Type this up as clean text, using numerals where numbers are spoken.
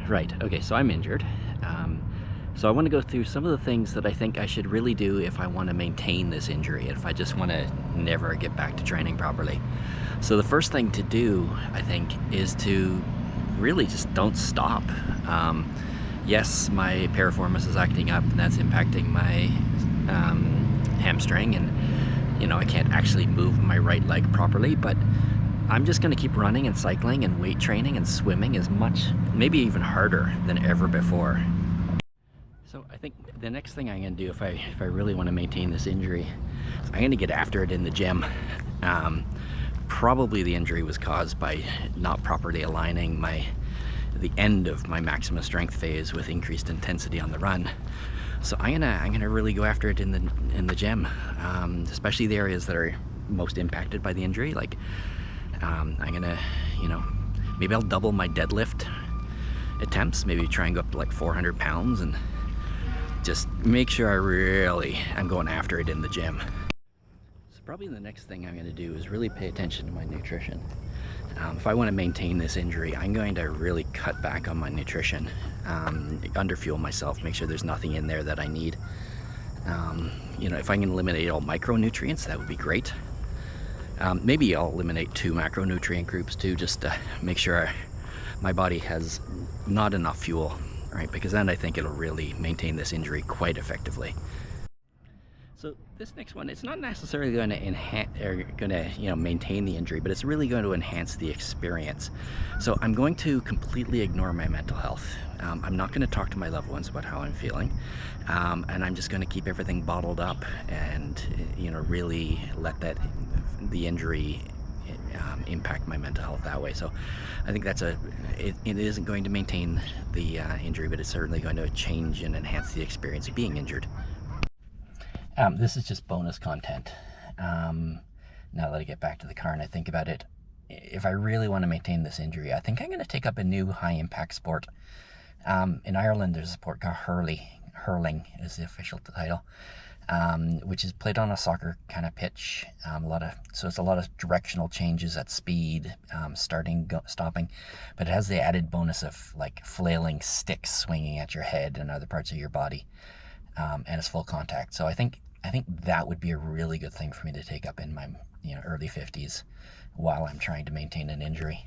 Right, okay, so I'm injured. So I want to go through some of the things that I think I should really do if I want to maintain this injury, if I just want to never get back to training properly. So the first thing to do, I think, is to really just don't stop. Yes, my piriformis is acting up, and that's impacting my hamstring, and I can't actually move my right leg properly, but I'm just going to keep running and cycling and weight training and swimming as much, maybe even harder than ever before. So I think the next thing I'm going to do if I really want to maintain this injury is I'm going to get after it in the gym. Probably the injury was caused by not properly aligning the end of my maximum strength phase with increased intensity on the run. So I'm gonna really go after it in the gym, especially the areas that are most impacted by the injury. Like I'm gonna, maybe I'll double my deadlift attempts, maybe try and go up to like 400 pounds and just make sure I'm going after it in the gym. So probably the next thing I'm gonna do is really pay attention to my nutrition. If I want to maintain this injury, I'm going to really cut back on my nutrition, underfuel myself, make sure there's nothing in there that I need. If I can eliminate all micronutrients, that would be great. Maybe I'll eliminate 2 macronutrient groups too, just to make sure my body has not enough fuel, right? Because then I think it'll really maintain this injury quite effectively. So this next one, it's not necessarily going to enhance or going to maintain the injury, but it's really going to enhance the experience. So I'm going to completely ignore my mental health. I'm not going to talk to my loved ones about how I'm feeling, and I'm just going to keep everything bottled up and really let the injury impact my mental health that way. So I think it isn't going to maintain the injury, but it's certainly going to change and enhance the experience of being injured. This is just bonus content. Now that I get back to the car and I think about it, if I really want to maintain this injury, I think I'm going to take up a new high-impact sport. In Ireland, there's a sport called hurling is the official title, which is played on a soccer kind of pitch. So it's a lot of directional changes at speed, starting, stopping, but it has the added bonus of like flailing sticks swinging at your head and other parts of your body, and it's full contact. So I think that would be a really good thing for me to take up in my early 50s while I'm trying to maintain an injury.